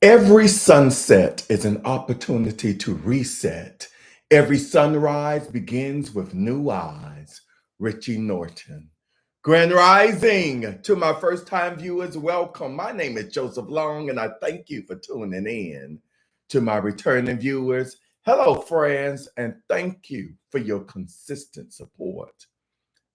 Every sunset is an opportunity to reset. Every sunrise begins with new eyes. Richie Norton. Grand Rising to my first time viewers, welcome. My name is Joseph Long, and I thank you for tuning in. To my returning viewers, hello, friends, and thank you for your consistent support.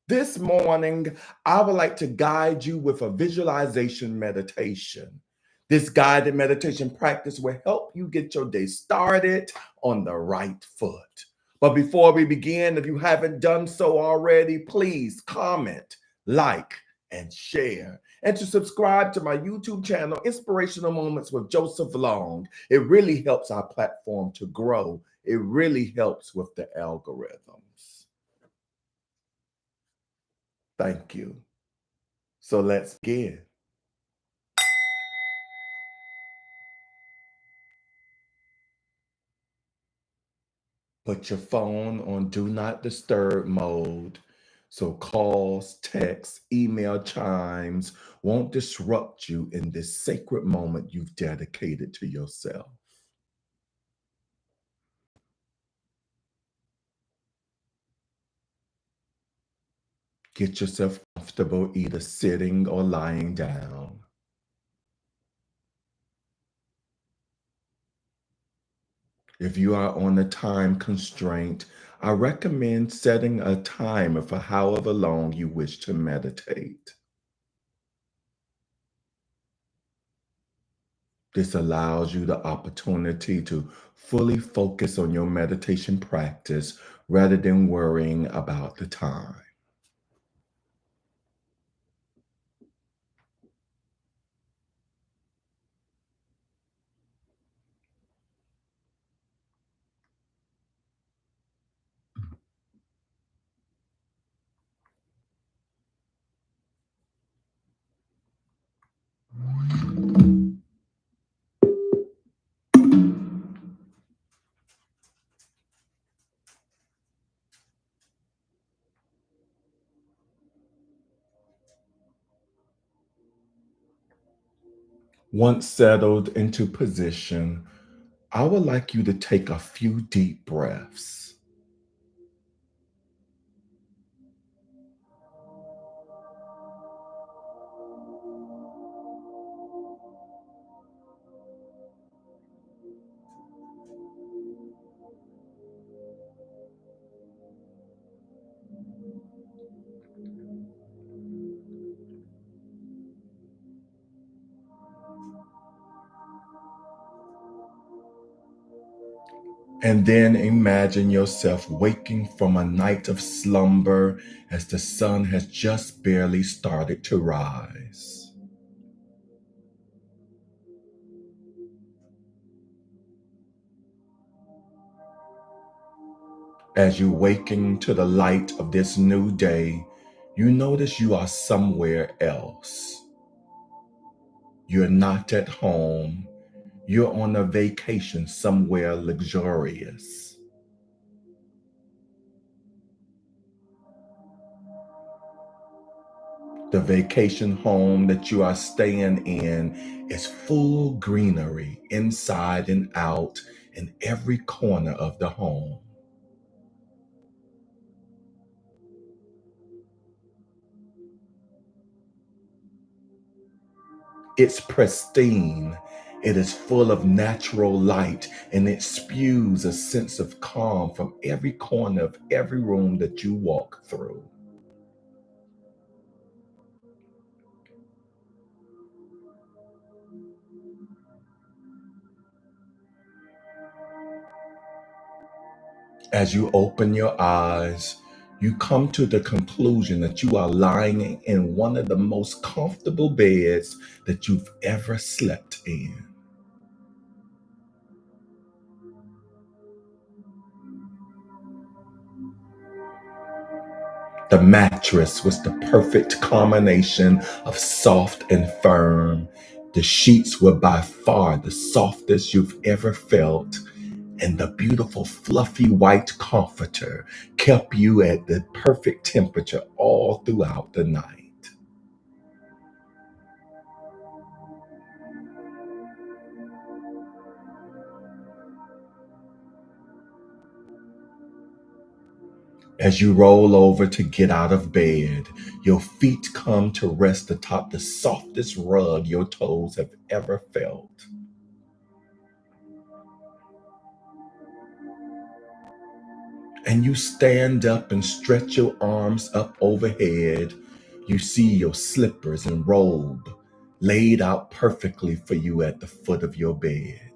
This morning, I would like to guide you with a visualization meditation. This guided meditation practice will help you get your day started on the right foot. But before we begin, if you haven't done so already, please comment, like, and share. And to subscribe to my YouTube channel, Inspirational Moments with Joseph Long. It really helps our platform to grow. It really helps with the algorithms. Thank you. So let's begin. Put your phone on do not disturb mode so calls, texts, email chimes won't disrupt you in this sacred moment you've dedicated to yourself. Get yourself comfortable either sitting or lying down. If you are on a time constraint, I recommend setting a timer for however long you wish to meditate. This allows you the opportunity to fully focus on your meditation practice rather than worrying about the time. Once settled into position, I would like you to take a few deep breaths. And then imagine yourself waking from a night of slumber as the sun has just barely started to rise. As you waken to the light of this new day, you notice you are somewhere else. You're not at home. You're on a vacation somewhere luxurious. The vacation home that you are staying in is full greenery inside and out in every corner of the home. It's pristine. It is full of natural light and it spews a sense of calm from every corner of every room that you walk through. As you open your eyes, you come to the conclusion that you are lying in one of the most comfortable beds that you've ever slept in. The mattress was the perfect combination of soft and firm. The sheets were by far the softest you've ever felt, and the beautiful fluffy white comforter kept you at the perfect temperature all throughout the night. As you roll over to get out of bed, your feet come to rest atop the softest rug your toes have ever felt. And you stand up and stretch your arms up overhead. You see your slippers and robe laid out perfectly for you at the foot of your bed.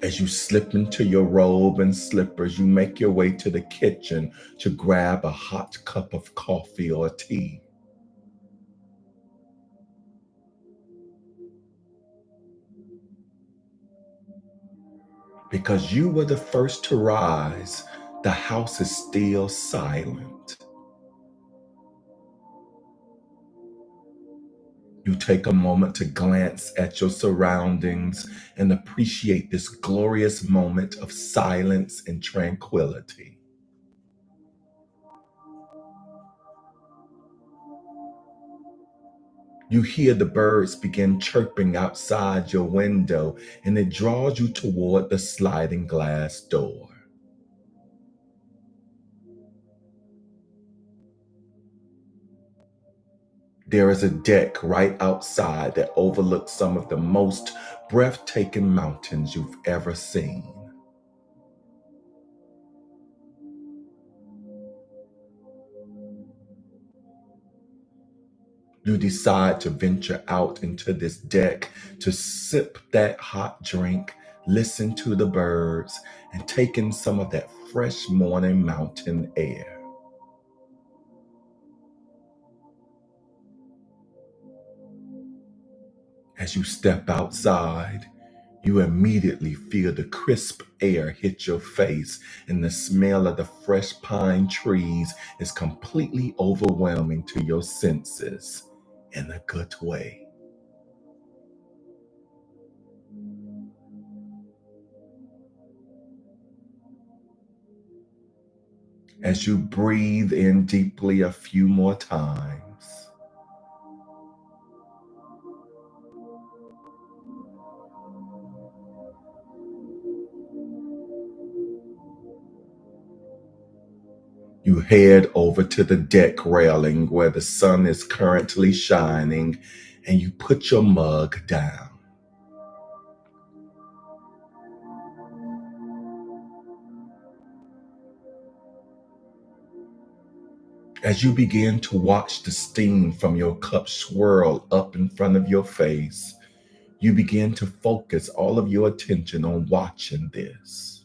As you slip into your robe and slippers, you make your way to the kitchen to grab a hot cup of coffee or tea. Because you were the first to rise, the house is still silent. You take a moment to glance at your surroundings and appreciate this glorious moment of silence and tranquility. You hear the birds begin chirping outside your window, and it draws you toward the sliding glass door. There is a deck right outside that overlooks some of the most breathtaking mountains you've ever seen. You decide to venture out into this deck to sip that hot drink, listen to the birds, and take in some of that fresh morning mountain air. As you step outside, you immediately feel the crisp air hit your face, and the smell of the fresh pine trees is completely overwhelming to your senses in a good way. As you breathe in deeply a few more times, you head over to the deck railing where the sun is currently shining, and you put your mug down. As you begin to watch the steam from your cup swirl up in front of your face, you begin to focus all of your attention on watching this.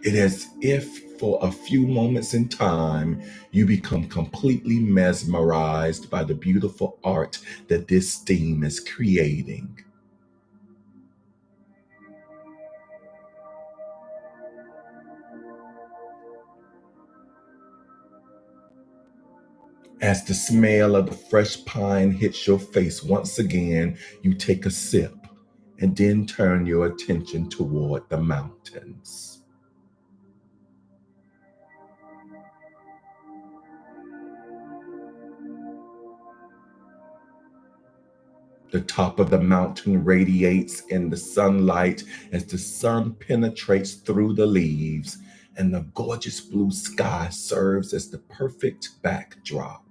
It is if for a few moments in time you become completely mesmerized by the beautiful art that this steam is creating. As the smell of the fresh pine hits your face once again, you take a sip and then turn your attention toward the mountains. The top of the mountain radiates in the sunlight as the sun penetrates through the leaves, and the gorgeous blue sky serves as the perfect backdrop.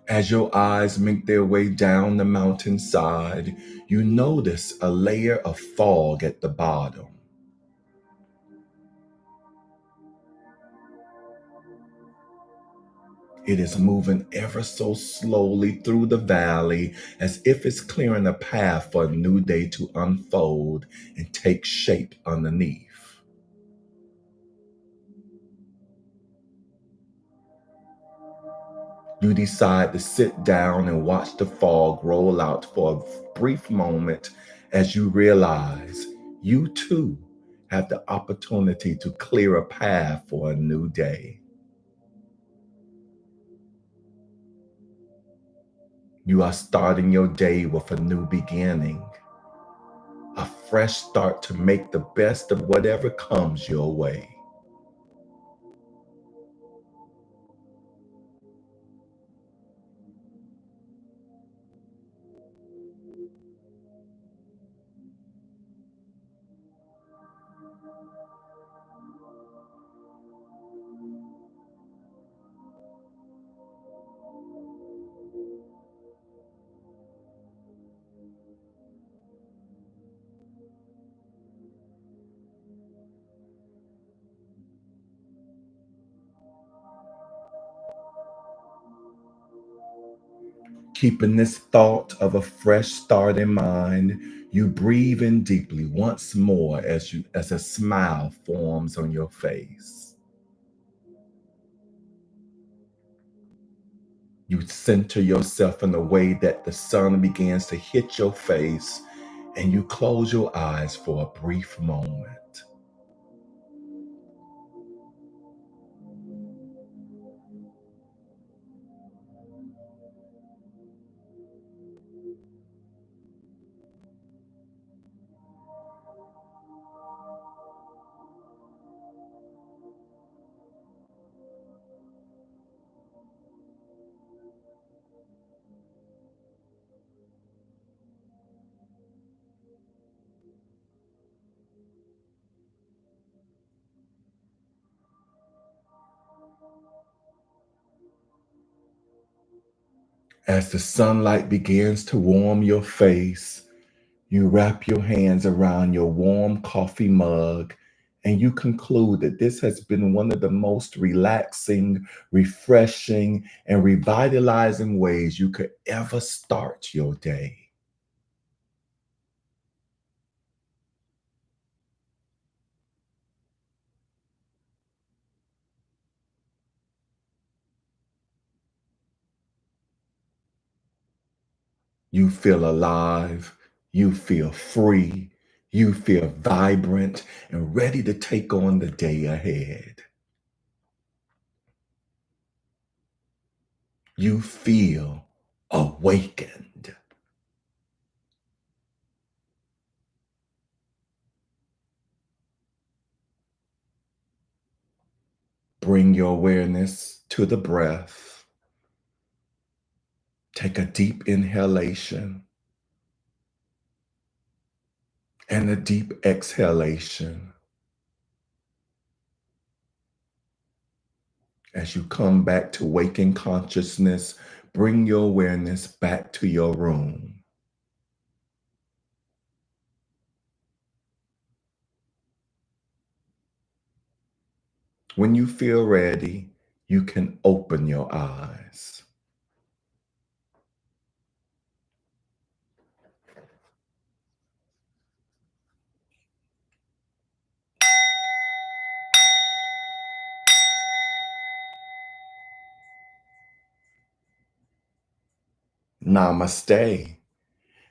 As your eyes make their way down the mountainside, you notice a layer of fog at the bottom. It is moving ever so slowly through the valley as if it's clearing a path for a new day to unfold and take shape underneath. You decide to sit down and watch the fog roll out for a brief moment as you realize you too have the opportunity to clear a path for a new day. You are starting your day with a new beginning, a fresh start to make the best of whatever comes your way. Keeping this thought of a fresh start in mind, you breathe in deeply once more as a smile forms on your face. You center yourself in a way that the sun begins to hit your face, and you close your eyes for a brief moment. As the sunlight begins to warm your face, you wrap your hands around your warm coffee mug and you conclude that this has been one of the most relaxing, refreshing, and revitalizing ways you could ever start your day. You feel alive, you feel free, you feel vibrant and ready to take on the day ahead. You feel awakened. Bring your awareness to the breath. Take a deep inhalation and a deep exhalation. As you come back to waking consciousness, bring your awareness back to your room. When you feel ready, you can open your eyes. Namaste.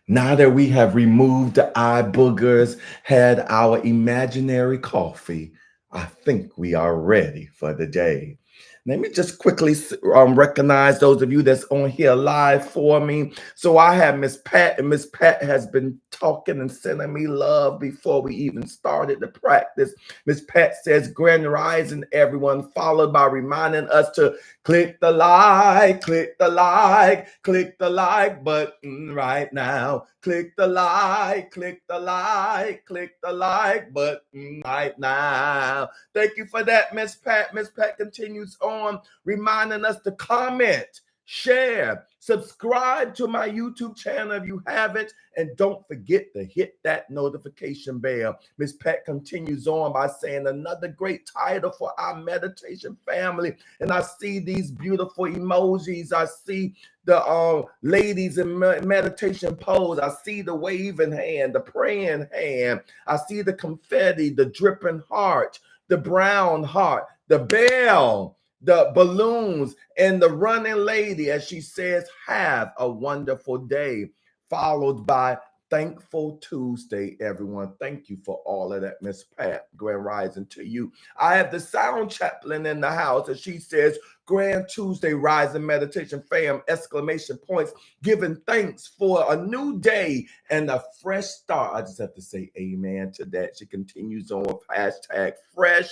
Now that we have removed the eye boogers, had our imaginary coffee, I think we are ready for the day. Let me just quickly recognize those of you that's on here live for me. So I have Miss Pat, and Miss Pat has been talking and sending me love before we even started the practice. Miss Pat says, Grand Rising, everyone, followed by reminding us to click the like, click the like, click the like button right now. Click the like, click the like, click the like button right now. Thank you for that, Miss Pat. Miss Pat continues on, reminding us to comment, share, subscribe to my YouTube channel if you haven't, and don't forget to hit that notification bell. Miss Pat continues on by saying another great title for our meditation family. And I see these beautiful emojis. I see the ladies in meditation pose. I see the waving hand, the praying hand. I see the confetti, the dripping heart, the brown heart, the bell, the balloons, and the running lady as she says, have a wonderful day, followed by thankful Tuesday, everyone. Thank you for all of that, Miss Pat. Grand Rising to you. I have the sound chaplain in the house, and she says, Grand Tuesday, Rising Meditation fam, exclamation points, giving thanks for a new day and a fresh start. I just have to say amen to that. She continues on with hashtag fresh,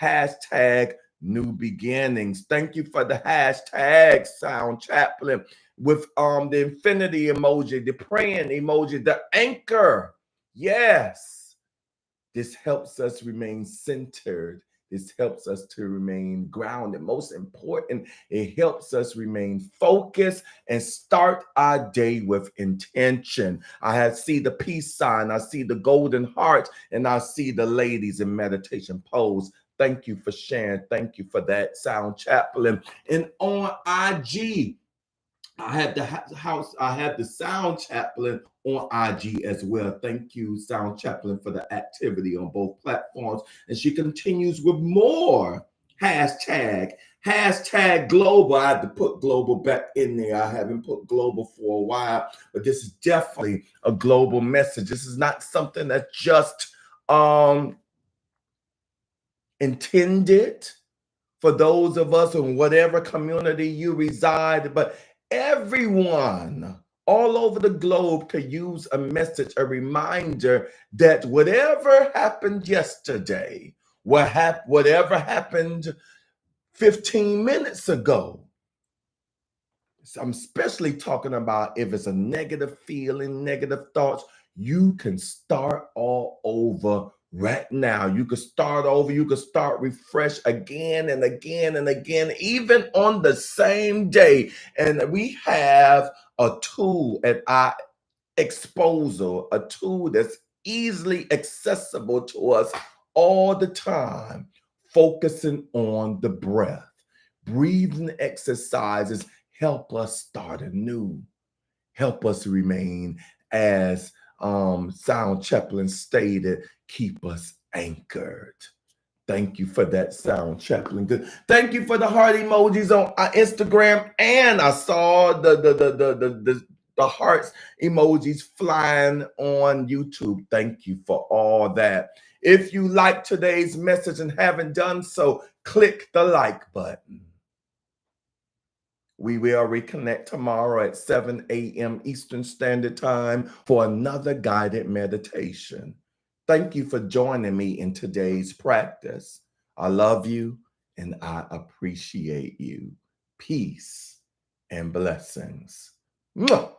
hashtag new beginnings. Thank you for the hashtag sound chaplain with the infinity emoji, the praying emoji, the anchor. Yes, this helps us remain centered. This helps us to remain grounded. Most important, it helps us remain focused and start our day with intention. see the peace sign, I see the golden heart, and I see the ladies in meditation pose. Thank you for sharing. Thank you for that, sound chaplain. And on IG, I have the sound chaplain on IG as well. Thank you, sound chaplain, for the activity on both platforms. And she continues with more hashtag global. I had to put global back in there. I haven't put global for a while, but this is definitely a global message. This is not something that's just intended for those of us in whatever community you reside, but everyone all over the globe could use a message, a reminder that whatever happened yesterday, whatever happened 15 minutes ago, I'm especially talking about if it's a negative feeling, negative thoughts, you can start all over right now. You could start over. You could start refresh again and again and again, even on the same day. And we have a tool at our disposal, a tool that's easily accessible to us all the time, focusing on the breath. Breathing exercises help us start anew, help us remain, as Sound Chaplain stated, keep us anchored. Thank you for that, Sound Chaplain. Good. Thank you for the heart emojis on Instagram, and I saw the hearts emojis flying on YouTube. Thank you for all that. If you like today's message and haven't done so, click the like button. We will reconnect tomorrow at 7 a.m. Eastern Standard Time for another guided meditation. Thank you for joining me in today's practice. I love you and I appreciate you. Peace and blessings. Mwah!